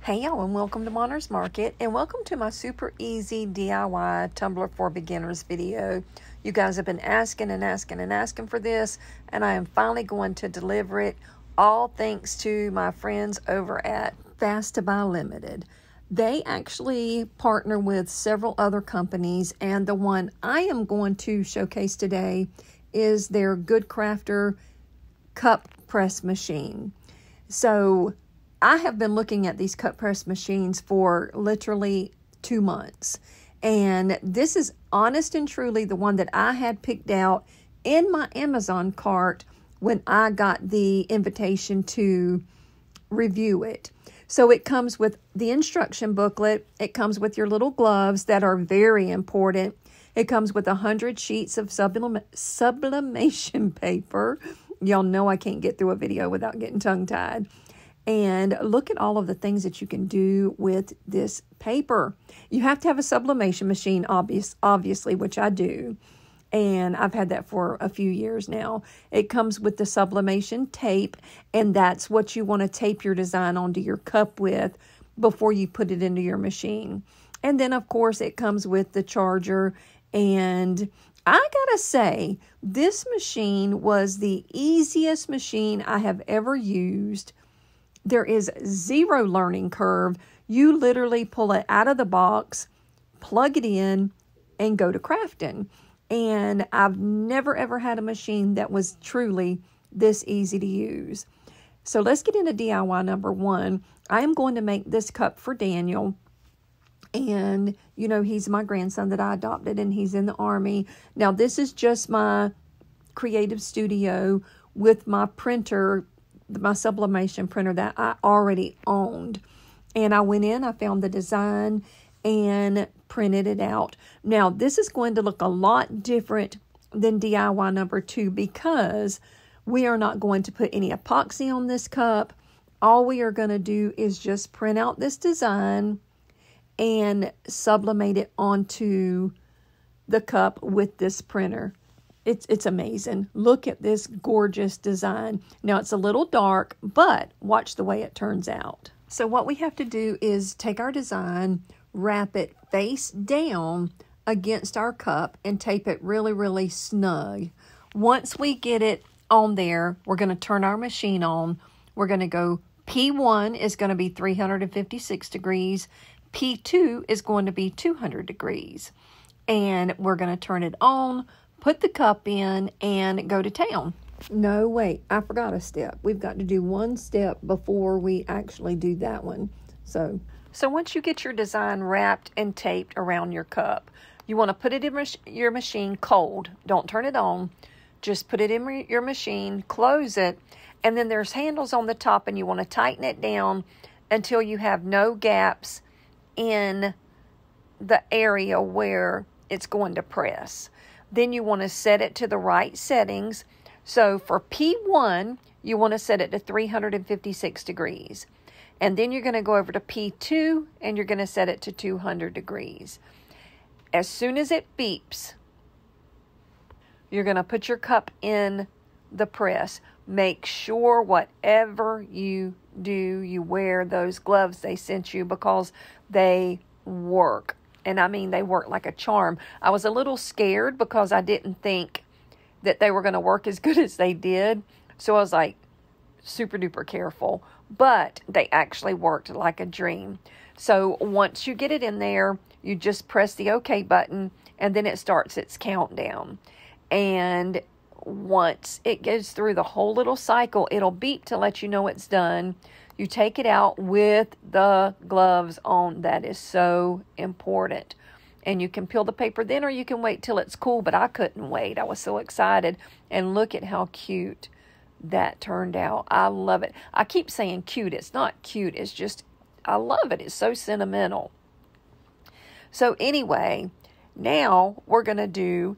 Hey y'all, and welcome to Monner's Market, and welcome to my super easy DIY tumbler for beginners video. You guys have been asking for this, and I am finally going to deliver it, all thanks to my friends over at Fast to Buy Limited. They actually partner with several other companies, and the one I am going to showcase today is their Good Crafter cup press machine. So I have been looking at these cup press machines for literally 2 months. And this is honest and truly the one that I had picked out in my Amazon cart when I got the invitation to review it. So it comes with the instruction booklet. It comes with your little gloves that are very important. It comes with 100 sheets of sublimation paper. Y'all know I can't get through a video without getting tongue-tied. And look at all of the things that you can do with this paper. You have to have a sublimation machine, obviously, which I do. And I've had that for a few years now. It comes with the sublimation tape, and that's what you want to tape your design onto your cup with before you put it into your machine. And then, of course, it comes with the charger. And I gotta say, this machine was the easiest machine I have ever used. There is zero learning curve. You literally pull it out of the box, plug it in, and go to crafting. And I've never ever had a machine that was truly this easy to use. So let's get into DIY number one. I am going to make this cup for Daniel. And, you know, he's my grandson that I adopted, and he's in the Army. Now, this is just my creative studio with my printer, my sublimation printer that I already owned. And I went in, I found the design, and printed it out. Now, this is going to look a lot different than DIY number two because we are not going to put any epoxy on this cup. All we are going to do is just print out this design and sublimate it onto the cup with this printer. It's amazing. Look at this gorgeous design. Now, it's a little dark, but watch the way it turns out. So what we have to do is take our design, wrap it face down against our cup, and tape it really, really snug. Once we get it on there, we're going to turn our machine on. We're going to go P1 is going to be 356 degrees. P2 is going to be 200 degrees. And we're going to turn it on, put the cup in, and go to town. No, wait, I forgot a step. We've got to do one step before we actually do that one. So once you get your design wrapped and taped around your cup, you want to put it in your machine cold. Don't turn it on. Just put it in your machine, close it, and then there's handles on the top, and you want to tighten it down until you have no gaps in the area where it's going to press. Then you want to set it to the right settings. So for P1, you want to set it to 356 degrees. And then you're going to go over to P2 and you're going to set it to 200 degrees. As soon as it beeps, you're going to put your cup in the press. Make sure whatever you do, you wear those gloves they sent you because they work. And I mean, they work like a charm. I was a little scared because I didn't think that they were going to work as good as they did. So I was like super duper careful. But they actually worked like a dream. So once you get it in there, you just press the OK button, and then it starts its countdown. And once it goes through the whole little cycle, it'll beep to let you know it's done. You take it out with the gloves on. That is so important. And you can peel the paper then, or you can wait till it's cool, but I couldn't wait. I was so excited. And look at how cute that turned out. I love it. I keep saying cute. It's not cute. It's just, I love it. It's so sentimental. So anyway, now we're going to do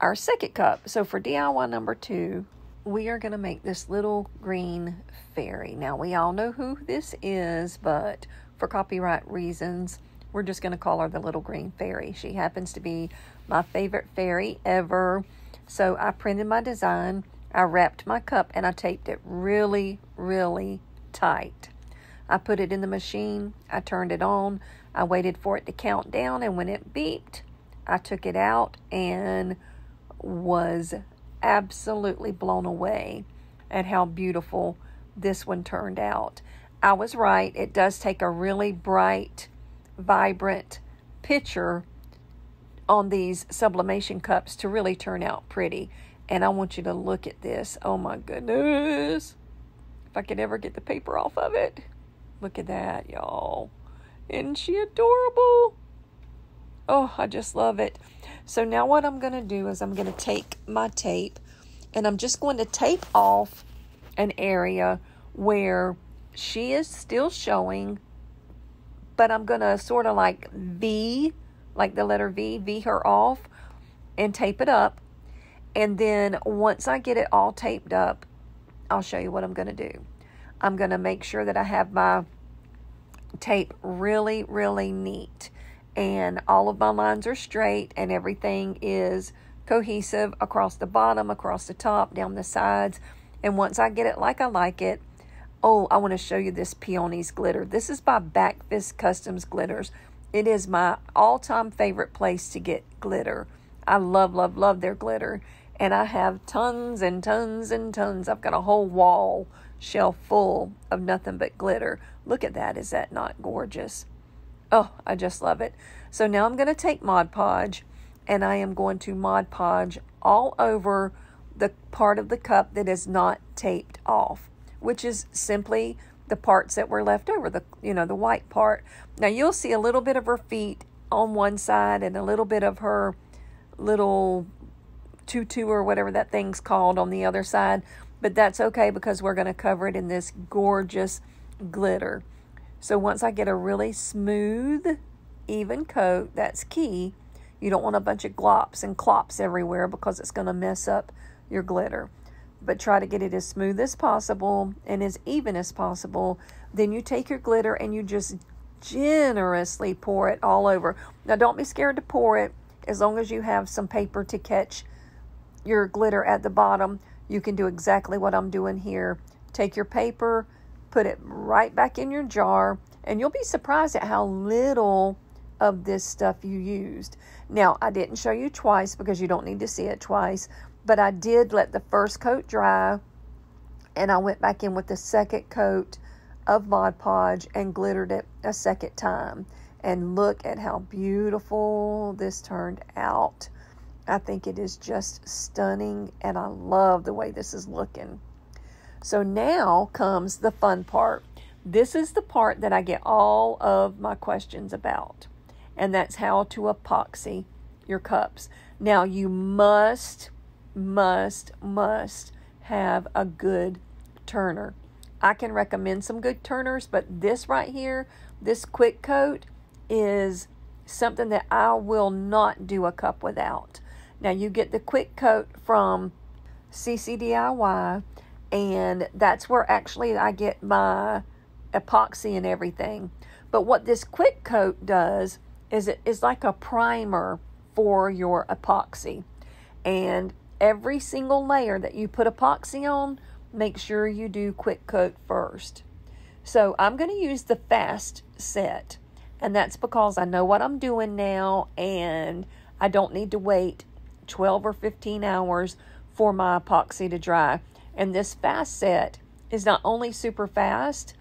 our second cup. So for DIY number two, we are going to make this little green fairy. Now, we all know who this is, but for copyright reasons, we're just going to call her the little green fairy. She happens to be my favorite fairy ever. So I printed my design, I wrapped my cup, and I taped it really, really tight. I put it in the machine. I turned it on. I waited for it to count down, and when it beeped, I took it out and was absolutely blown away at how beautiful this one turned out. I was right. It does take a really bright, vibrant picture on these sublimation cups to really turn out pretty. And I want you to look at this. Oh my goodness. If I could ever get the paper off of it. Look at that, y'all. Isn't she adorable? Oh, I just love it. So now what I'm going to do is I'm going to take my tape and I'm just going to tape off an area where she is still showing, but I'm going to sort of like V, like the letter V her off and tape it up. And then once I get it all taped up, I'll show you what I'm going to do. I'm going to make sure that I have my tape really, really neat. And all of my lines are straight and everything is cohesive across the bottom, across the top, down the sides. And once I get it like I like it, oh, I want to show you this Peonies glitter. This is by Backfist Customs Glitters. It is my all-time favorite place to get glitter. I love, love, love their glitter. And I have tons and tons and tons. I've got a whole wall shelf full of nothing but glitter. Look at that. Is that not gorgeous? Oh, I just love it. So now I'm going to take Mod Podge and I am going to Mod Podge all over the part of the cup that is not taped off, which is simply the parts that were left over, the white part. Now you'll see a little bit of her feet on one side and a little bit of her little tutu or whatever that thing's called on the other side, but that's okay because we're going to cover it in this gorgeous glitter. So once I get a really smooth, even coat, that's key. You don't want a bunch of glops and clops everywhere because it's going to mess up your glitter. But try to get it as smooth as possible and as even as possible. Then you take your glitter and you just generously pour it all over. Now don't be scared to pour it. As long as you have some paper to catch your glitter at the bottom, you can do exactly what I'm doing here. Take your paper, put it right back in your jar, and you'll be surprised at how little of this stuff you used. Now, I didn't show you twice because you don't need to see it twice, but I did let the first coat dry, and I went back in with the second coat of Mod Podge and glittered it a second time. And look at how beautiful this turned out. I think it is just stunning, and I love the way this is looking. So now comes the fun part. This is the part that I get all of my questions about, and that's how to epoxy your cups. Now you must have a good turner. I can recommend some good turners, but this right here, this quick coat, is something that I will not do a cup without. Now you get the quick coat from CCDIY, and that's where actually I get my epoxy and everything. But what this quick coat does is it is like a primer for your epoxy. And every single layer that you put epoxy on, make sure you do quick coat first. So I'm going to use the fast set. And that's because I know what I'm doing now, and I don't need to wait 12 or 15 hours for my epoxy to dry. And this fast set is not only super fast,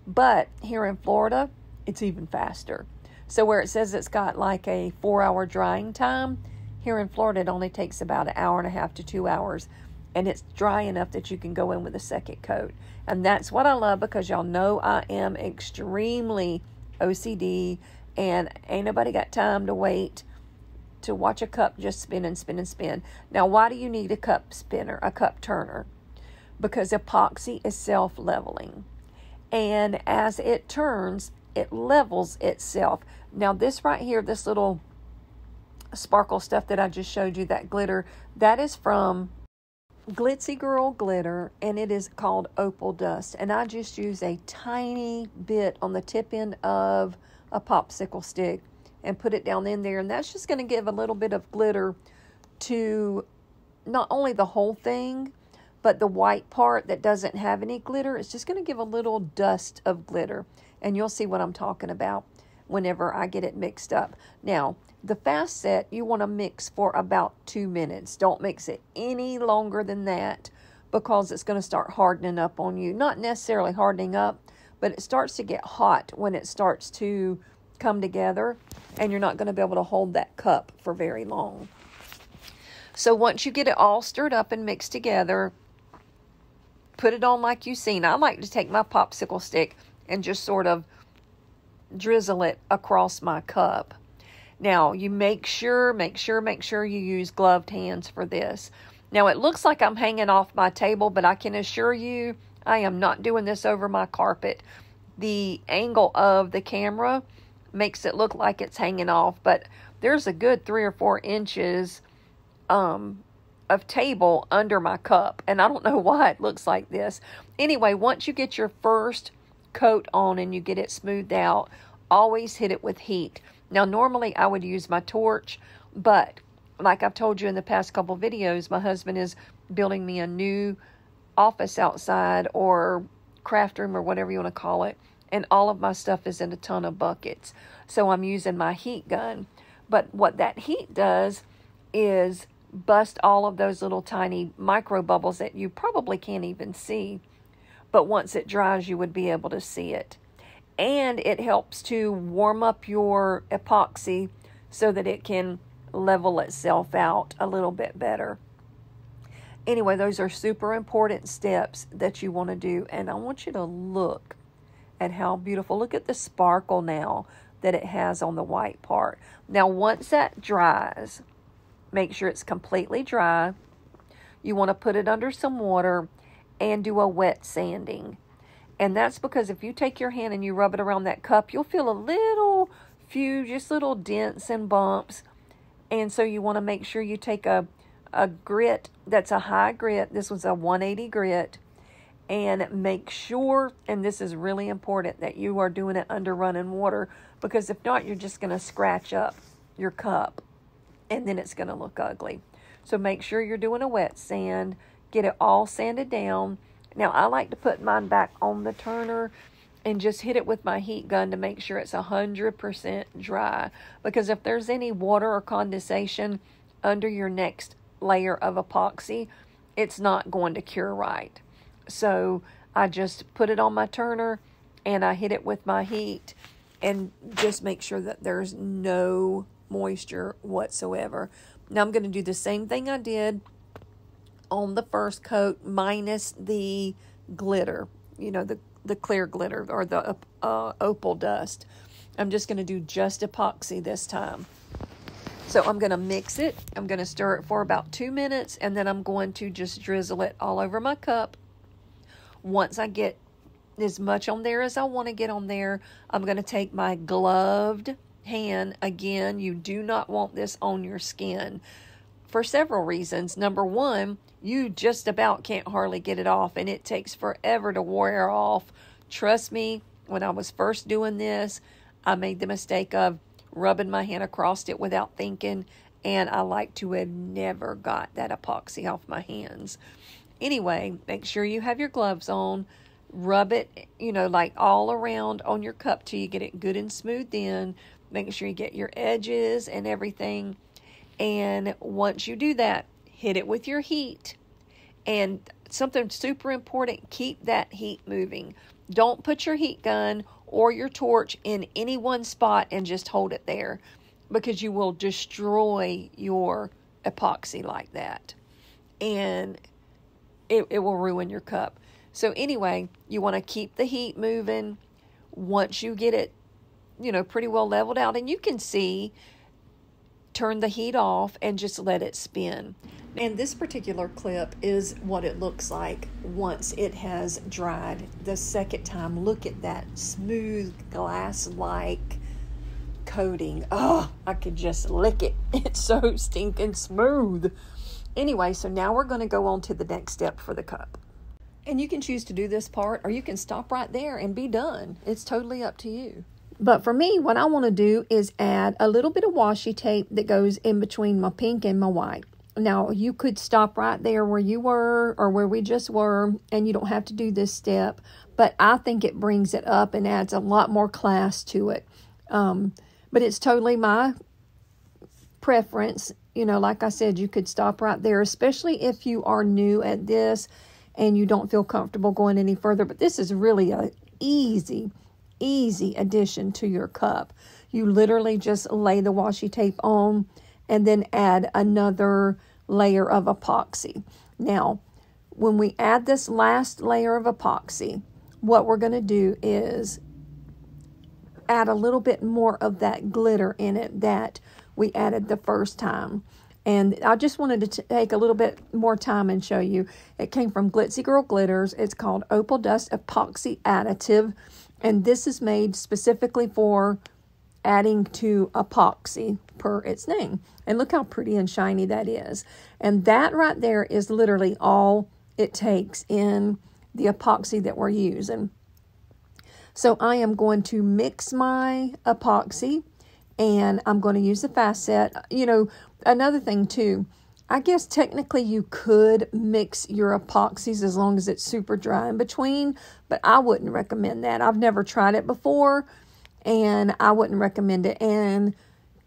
but here in Florida, it's even faster. So where it says it's got like a 4-hour drying time, here in Florida, it only takes about an hour and a half to 2 hours. And it's dry enough that you can go in with a second coat. And that's what I love, because y'all know I am extremely OCD, and ain't nobody got time to wait to watch a cup just spin and spin and spin. Now, why do you need a cup spinner, a cup turner? Because epoxy is self-leveling. And as it turns, it levels itself. Now, this right here, this little sparkle stuff that I just showed you, that glitter, that is from Glitzy Girl Glitter, and it is called Opal Dust. And I just use a tiny bit on the tip end of a popsicle stick and put it down in there. And that's just going to give a little bit of glitter to not only the whole thing, but the white part that doesn't have any glitter. It's just going to give a little dust of glitter. and you'll see what I'm talking about whenever I get it mixed up. Now, the fast set, you want to mix for about 2 minutes. Don't mix it any longer than that because it's going to start hardening up on you. Not necessarily hardening up, but it starts to get hot when it starts to come together, and you're not going to be able to hold that cup for very long. So once you get it all stirred up and mixed together, put it on like you've seen. I like to take my popsicle stick and just sort of drizzle it across my cup. Now, you make sure you use gloved hands for this. Now, it looks like I'm hanging off my table, but I can assure you I am not doing this over my carpet. The angle of the camera makes it look like it's hanging off, but there's a good 3 or 4 inches of table under my cup, and I don't know why it looks like this. Anyway, once you get your first coat on and you get it smoothed out, always hit it with heat. Now, normally I would use my torch, but like I've told you in the past couple videos, my husband is building me a new office outside, or craft room, or whatever you want to call it, and all of my stuff is in a ton of buckets. So I'm using my heat gun. But what that heat does is bust all of those little tiny micro bubbles that you probably can't even see. But once it dries, you would be able to see it. And it helps to warm up your epoxy so that it can level itself out a little bit better. Anyway, those are super important steps that you want to do. And I want you to look at how beautiful. Look at the sparkle now that it has on the white part. Now, once that dries, make sure it's completely dry. You want to put it under some water and do a wet sanding. And that's because if you take your hand and you rub it around that cup, you'll feel a few little dents and bumps. And so you want to make sure you take a grit that's a high grit. This was a 180 grit. And make sure, and this is really important, that you are doing it under running water, because if not, you're just going to scratch up your cup and then it's going to look ugly. So make sure you're doing a wet sand. Get it all sanded down. Now, I like to put mine back on the turner and just hit it with my heat gun to make sure it's 100% dry. Because if there's any water or condensation under your next layer of epoxy, it's not going to cure right. So I just put it on my turner and I hit it with my heat and just make sure that there's no moisture whatsoever. Now I'm going to do the same thing I did on the first coat, minus the glitter, the clear glitter or the opal dust. I'm just going to do just epoxy this time. So I'm going to mix it. I'm going to stir it for about 2 minutes, and then I'm going to just drizzle it all over my cup. Once I get as much on there as I want to get on there, I'm going to take my gloved hand. Again, you do not want this on your skin for several reasons. Number one, you just about can't hardly get it off, and it takes forever to wear off. Trust me, when I was first doing this, I made the mistake of rubbing my hand across it without thinking, and I like to have never got that epoxy off my hands. Anyway, make sure you have your gloves on. Rub it, like all around on your cup till you get it good and smoothed in. Make sure you get your edges and everything. And once you do that, hit it with your heat. And something super important, keep that heat moving. Don't put your heat gun or your torch in any one spot and just hold it there, because you will destroy your epoxy like that. And it will ruin your cup. So anyway, you want to keep the heat moving. Once you get it, pretty well leveled out, and you can see, turn the heat off and just let it spin. And this particular clip is what it looks like once it has dried the second time. Look at that smooth glass-like coating. Oh, I could just lick it. It's so stinking smooth. Anyway, so now we're going to go on to the next step for the cup. And you can choose to do this part, or you can stop right there and be done. It's totally up to you. But for me, what I want to do is add a little bit of washi tape that goes in between my pink and my white. Now, you could stop right there where you were or where we just were, and you don't have to do this step. But I think it brings it up and adds a lot more class to it. But it's totally my preference. You know, like I said, you could stop right there, especially if you are new at this and you don't feel comfortable going any further. But this is really a easy addition to your cup. You literally just lay the washi tape on and then add another layer of epoxy. Now, when we add this last layer of epoxy, what we're going to do is add a little bit more of that glitter in it that we added the first time. And I just wanted to take a little bit more time and show you. It came from Glitzy Girl Glitters. It's called Opal Dust Epoxy Additive. And this is made specifically for adding to epoxy per its name. And look how pretty and shiny that is. And that right there is literally all it takes in the epoxy that we're using. So I am going to mix my epoxy, and I'm going to use the fast set. You know, another thing too, I guess technically you could mix your epoxies as long as it's super dry in between, but I wouldn't recommend that. I've never tried it before, and I wouldn't recommend it. And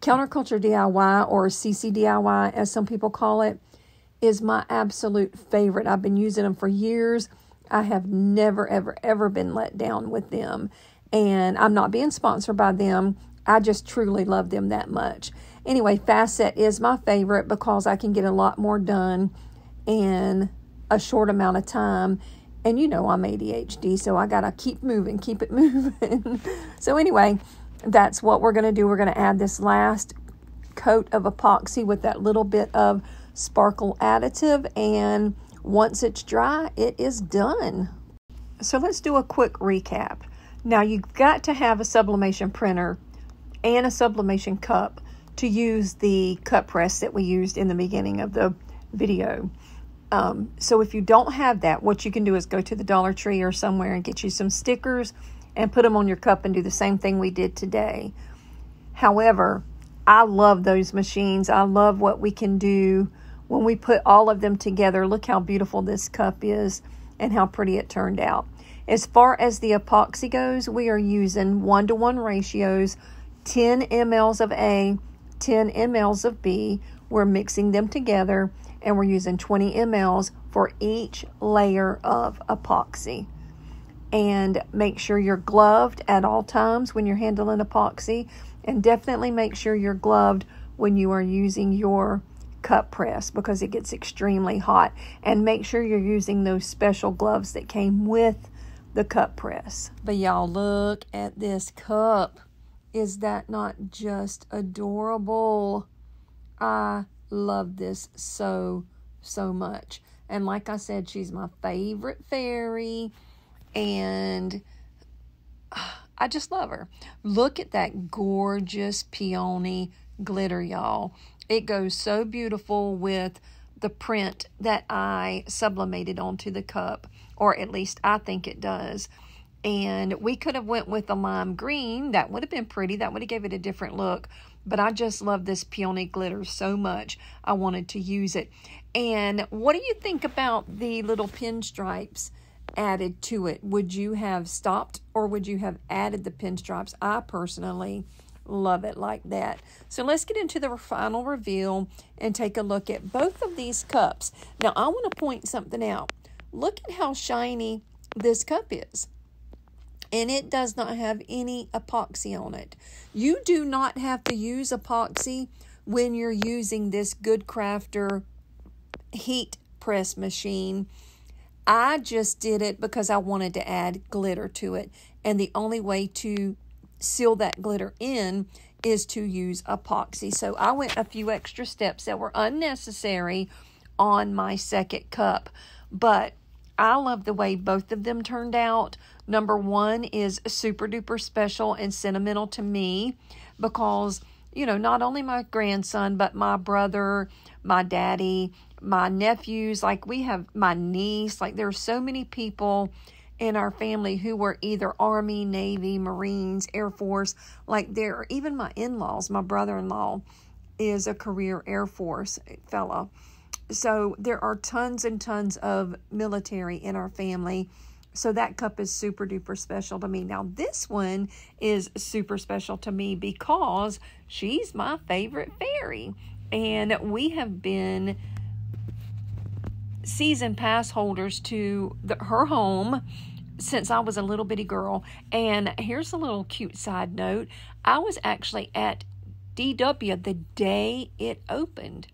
Counterculture DIY, or CC DIY as some people call it, is my absolute favorite. I've been using them for years. I have never, ever been let down with them. And I'm not being sponsored by them. I just truly love them that much. Anyway, Fast Set is my favorite because I can get a lot more done in a short amount of time. And you know I'm ADHD, so I got to keep moving, keep it moving. So anyway, that's what we're going to do. We're going to add this last coat of epoxy with that little bit of sparkle additive. And once it's dry, it is done. So let's do a quick recap. Now, you've got to have a sublimation printer and a sublimation cup to use the cut press that we used in the beginning of the video. So if you don't have that, what you can do is go to the Dollar Tree or somewhere and get you some stickers and put them on your cup and do the same thing we did today. However, I love those machines. I love what we can do when we put all of them together. Look how beautiful this cup is and how pretty it turned out. As far as the epoxy goes, we are using 1-to-1 ratios, 10 mLs of A, 10 mLs of B. We're mixing them together, and we're using 20 mLs for each layer of epoxy. And make sure you're gloved at all times when you're handling epoxy, and definitely make sure you're gloved when you are using your cup press because it gets extremely hot. And make sure you're using those special gloves that came with the cup press. But y'all, look at this cup. Is that not just adorable? I love this so much. And like I said, she's my favorite fairy, and I just love her. Look at that gorgeous peony glitter, y'all. It goes so beautiful with the print that I sublimated onto the cup, or at least I think it does. And we could have went with a lime green. That would have been pretty. That would have gave it a different look. But I just love this peony glitter so much. I wanted to use it. And what do you think about the little pinstripes added to it? Would you have stopped or would you have added the pinstripes? I personally love it like that. So let's get into the final reveal and take a look at both of these cups. Now, I want to point something out. Look at how shiny this cup is. And it does not have any epoxy on it. You do not have to use epoxy when you're using this Good Crafter heat press machine. I just did it because I wanted to add glitter to it. And the only way to seal that glitter in is to use epoxy. So I went a few extra steps that were unnecessary on my second cup. But I love the way both of them turned out. Number one is super duper special and sentimental to me because, you know, not only my grandson, but my brother, my daddy, my nephews, like we have my niece, like there are so many people in our family who were either Army, Navy, Marines, Air Force, like there, even my in-laws, my brother-in-law is a career Air Force fella. So there are tons and tons of military in our family. So that cup is super duper special to me. Now this one is super special to me because she's my favorite fairy. And we have been season pass holders to her home since I was a little bitty girl. And here's a little cute side note. I was actually at DW the day it opened.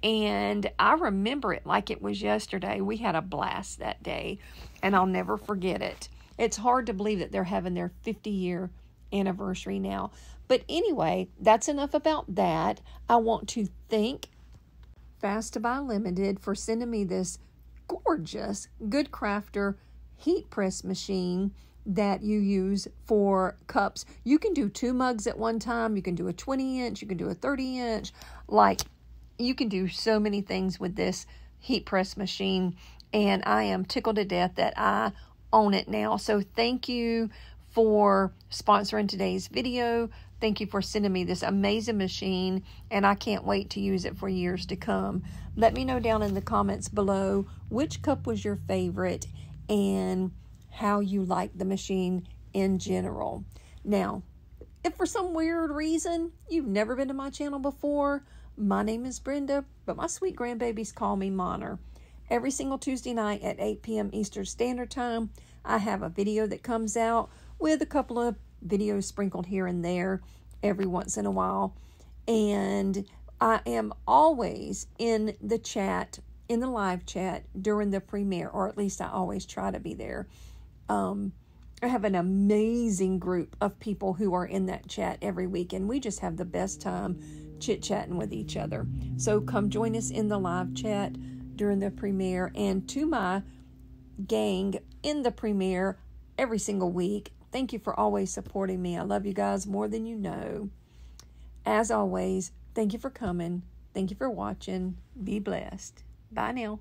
And I remember it like it was yesterday. We had a blast that day, and I'll never forget it. It's hard to believe that they're having their 50-year anniversary now. But anyway, that's enough about that. I want to thank Fast to Buy Limited for sending me this gorgeous Good Crafter heat press machine that you use for cups. You can do 2 mugs at one time. You can do a 20-inch. You can do a 30-inch. You can do so many things with this heat press machine, and I am tickled to death that I own it now. So thank you for sponsoring today's video. Thank you for sending me this amazing machine, and I can't wait to use it for years to come. Let me know down in the comments below which cup was your favorite and how you like the machine in general. Now, if for some weird reason you've never been to my channel before, my name is Brenda, but my sweet grandbabies call me Monner. Every single Tuesday night at 8 p.m. Eastern Standard Time, I have a video that comes out with a couple of videos sprinkled here and there every once in a while. And I am always in the chat, in the live chat during the premiere, or at least I always try to be there. I have an amazing group of people who are in that chat every week, and we just have the best time chit-chatting with each other. So come join us in the live chat during the premiere, and to my gang in the premiere every single week, thank you for always supporting me. I love you guys more than you know. As always, thank you for coming. Thank you for watching. Be blessed. Bye now.